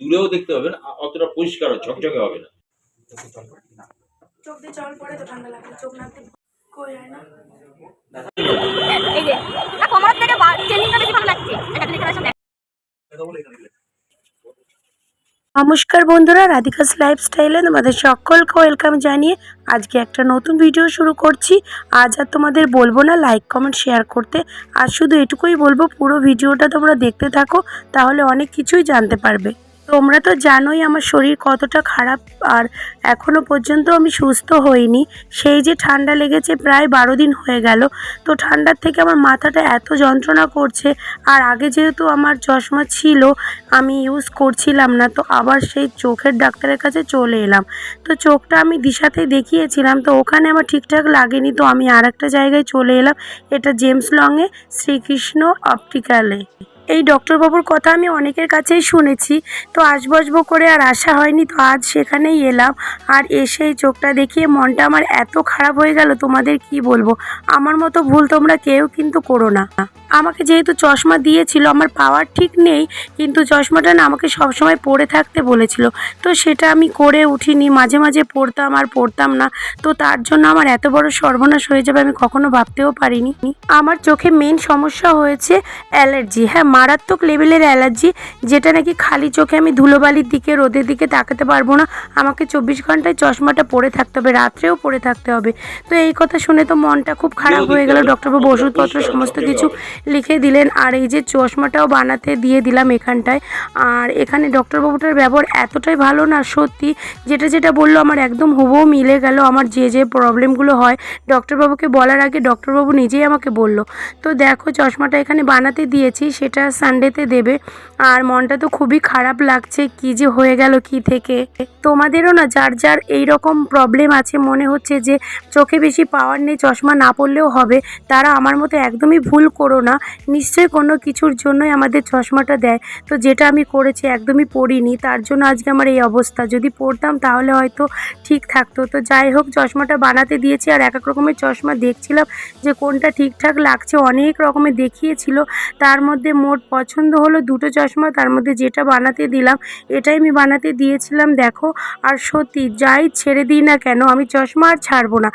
দূরেও দেখতে পাবেন, অতটা পরিষ্কার ঝকঝকে হবে না। চোখ দিয়ে জল পড়ে তো ঠান্ডা লাগে, চোখ নাক দিয়ে কই হয় না। এই যে কমার থেকে ট্রেনিংটা বেশি ভালো লাগছে। নমস্কার বন্ধুরা, রাধিকাস লাইফস্টাইলে তোমাদের সকলকে ওয়েলকাম জানিয়ে আজকে একটা নতুন ভিডিও শুরু করছি। আজ আর তোমাদের বলবো না লাইক কমেন্ট শেয়ার করতে, আর শুধু এটুকুই বলবো পুরো ভিডিওটা তোমরা দেখতে থাকো, তাহলে অনেক কিছুই জানতে পারবে। তোমরা তো জানোই আমার শরীর কতটা খারাপ, আর এখনও পর্যন্ত আমি সুস্থ হইনি। সেই যে ঠান্ডা লেগেছে প্রায় 12 দিন হয়ে গেল। তো ঠান্ডার থেকে আমার মাথাটা এত যন্ত্রণা করছে, আর আগে যেহেতু আমার চশমা ছিল আমি ইউজ করছিলাম না, তো আবার সেই চোখের ডাক্তারের কাছে চলে এলাম। তো চোখটা আমি দিশাতে দেখিয়েছিলাম, তো ওখানে আমার ঠিকঠাক লাগেনি, তো আমি আর একটা জায়গায় চলে এলাম, এটা জেমস লংয়ে শ্রীকৃষ্ণ অপটিক্যালে। এই ডক্টরবাবুর কথা আমি অনেকের কাছেই শুনেছি, তো আসবো করে আর আসা হয়নি, তো আজ সেখানেই এলাম। আর এসে এই চোখটা দেখিয়ে মনটা আমার এত খারাপ হয়ে গেল, তোমাদের কি বলবো। আমার মতো ভুল তোমরা কেউ কিন্তু করো না। আমাকে যেহেতু চশমা দিয়েছিল, আমার পাওয়ার ঠিক নেই, কিন্তু চশমাটা না আমাকে সবসময় পরে থাকতে বলেছিল, তো সেটা আমি করে উঠিনি। মাঝে মাঝে পড়তাম আর পড়তাম না, তো তার জন্য আমার এত বড় সর্বনাশ হয়ে যাবে আমি কখনো ভাবতেও পারিনি। আমার চোখে মেন সমস্যা হয়েছে অ্যালার্জি, হ্যাঁ মারাত্মক লেভেলের অ্যালার্জি, যেটা নাকি খালি চোখে আমি ধুলোবালির দিকে রোদের দিকে তাকাতে পারবো না, আমাকে 24 ঘন্টায় চশমাটা পরে থাকতে হবে, রাত্রেও পরে থাকতে হবে। তো এই কথা শুনে তো মনটা খুব খারাপ হয়ে গেল। ডক্টরবাবু ওষুধপত্র সমস্ত কিছু লিখে দিলেন, আর এই যে চশমাটাও বানাতে দিয়ে দিলাম এখানটায়। আর এখানে ডক্টরবাবুটার ব্যবহার এতটাই ভালো না, সত্যি যেটা বললো আমার একদম হুবহু মিলে গেল। আমার যে প্রবলেমগুলো হয় ডক্টরবাবুকে বলার আগে ডক্টরবাবু নিজেই আমাকে বলল। তো দেখো চশমাটা এখানে বানাতে দিয়েছি, সেটা সানডেতে দেবে। আর মনটা তো খুবই খারাপ লাগছে, কি যে হয়ে গেল কি থেকে। তোমাদেরও না যার এই রকম প্রবলেম আছে, মনে হচ্ছে যে চোখে বেশি পাওয়ার নেই, চশমা না পড়লেও হবে, তারা আমার মতো একদমই ভুল করো না। নিশ্চয়ই কোনো কিছুর জন্যই আমাদের চশমাটা দেয়, তো যেটা আমি করেছি একদমই পড়িনি, তার জন্য আজকে আমার এই অবস্থা। যদি পড়তাম তাহলে হয়তো ঠিক থাকতো। তো যাই হোক চশমাটা বানাতে দিয়েছি, আর এক এক রকমের চশমা দেখছিলাম যে কোনটা ঠিকঠাক লাগছে, অনেক রকমের দেখিয়েছিল, তার মধ্যে মোট পছন্দ হলো দুটো চশমা, তার মধ্যে যেটা বানাতে দিলাম এটাই আমি বানাতে দিয়েছিলাম। দেখো, আর সত্যি যাই ছেড়ে দিই না কেন আমি চশমা আর ছাড়বো না,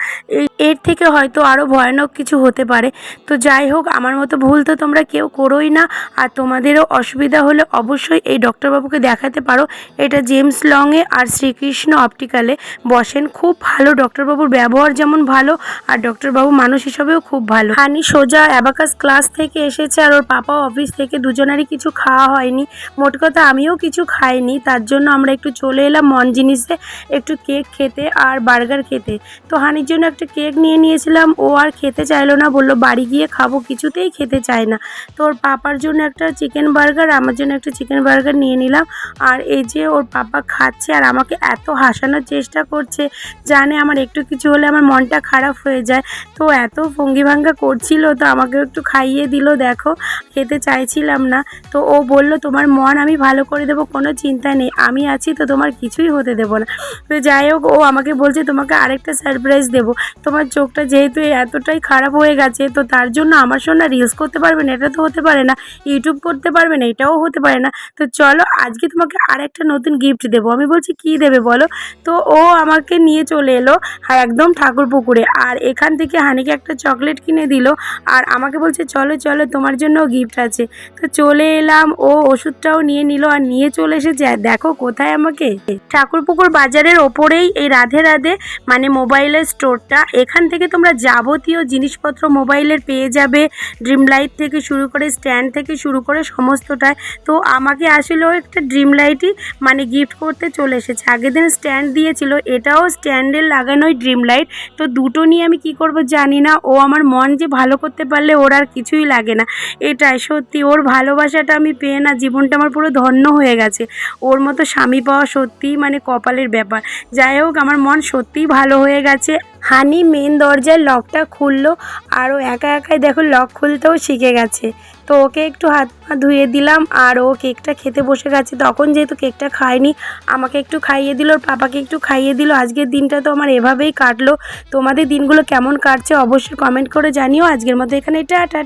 এর থেকে হয়তো আরও ভয়ানক কিছু হতে পারে। তো যাই হোক আমার মতো ভুল তো তোমরা কেউ করোই না, আর তোমাদেরও অসুবিধা হলে অবশ্যই এই ডক্টরবাবুকে দেখাতে পারো। এটা জেমস লংয়ে আর শ্রীকৃষ্ণ অপটিক্যালে বসেন, খুব ভালো। ডক্টরবাবুর ব্যবহার যেমন ভালো, আর ডক্টরবাবু মানুষ হিসাবেও খুব ভালো। হানি সোজা অ্যাবাকাস ক্লাস থেকে এসেছে, আর ওর পাপাও অফিস থেকে, দুজনেরই কিছু খাওয়া হয়নি। মোট কথা আমিও কিছু খাইনি, তার জন্য আমরা একটু চলে এলাম মন জিনিসে একটু কেক খেতে আর বার্গার খেতে। তো হানির জন্য একটা কেক নিয়ে নিয়েছিলাম, ও আর খেতে চাইলো না, বললো বাড়ি গিয়ে খাবো, কিছুতেই খেতে চায় না। তো ওর পাপার জন্য একটা চিকেন বার্গার, আমার জন্য একটা চিকেন বার্গার নিয়ে নিলাম। আর এই যে ওর পাপা খাচ্ছে আর আমাকে এত হাসানোর চেষ্টা করছে, জানে আমার একটু কিছু হলে আমার মনটা খারাপ হয়ে যায়, তো এত ভঙ্গিভাঙ্গা করছিল, তো আমাকে একটু খাইয়ে দিল। দেখো খেতে চাইছিলাম না, তো ও বলল তোমার মন আমি ভালো করে দেবো, কোনো চিন্তা নেই, আমি আছি তো, তোমার কিছুই হতে দেবো না। তো যাই হোক ও আমাকে বলছে তোমাকে আরেকটা সারপ্রাইজ দেবো, তোমার চোখটা যেহেতু এতটাই খারাপ হয়ে গেছে, তো তার জন্য আমার সঙ্গে রিলস করতে পারবে না, এটা তো হতে পারে না, ইউটিউব করতে পারবে না, এটাও হতে পারে না, তো চলো আজকে তোমাকে আরেকটা নতুন গিফট দেবো। আমি বলছি কি দেবে বলো। তো ও আমাকে নিয়ে চলে এলো একদম ঠাকুর পুকুরে, আর এখান থেকে হানিকে একটা চকলেট কিনে দিল, আর আমাকে বলছে চলো তোমার জন্য গিফট আছে। তো চলে এলাম, ও ওষুধটাও নিয়ে নিল আর নিয়ে চলে এসেছে। দেখো কোথায়, আমাকে ঠাকুরপুকুর বাজারের ওপরেই এই রাধে মানে মোবাইলের স্টোরটা। এখান থেকে তোমরা যাবতীয় জিনিসপত্র মোবাইলের পেয়ে যাবে, ড্রিম লাইট থেকে শুরু করে স্ট্যান্ড থেকে শুরু করে সমস্তটাই। তো আমাকে আসলেও একটা ড্রিম লাইটই মানে গিফট করতে চলে এসেছে। আগের দিন স্ট্যান্ড দিয়েছিল, এটাও স্ট্যান্ডের লাগানোই ড্রিম লাইট। তো দুটো নিয়ে আমি কি করব জানি না, ও আমার মন যে ভালো করতে পারলে ওর আর কিছুই লাগে না। এটাই সত্যি, ওর ভালোবাসাটা আমি পেয়ে না জীবনটা আমার পুরো ধন্য হয়ে গেছে। ওর মতো স্বামী পাওয়া সত্যিই মানে কপালের ব্যাপার। যাই হোক আমার মন সত্যিই ভালো হয়ে গেছে। হানি মেন দরজার লকটা খুললো, আর ও একাই দেখো লক খুলতেও শিখে গেছে। তো ওকে একটু হাত পা ধুয়ে দিলাম, আর ও কেকটা খেতে বসে গেছে। তখন যেহেতু কেকটা খায়নি, আমাকে একটু খাইয়ে দিল, ওর পাপাকে একটু খাইয়ে দিল। আজকের দিনটা তো আমার এভাবেই কাটলো। তোমাদের দিনগুলো কেমন কাটছে অবশ্যই কমেন্ট করে জানিও। আজকের মতো এখানে টাটা।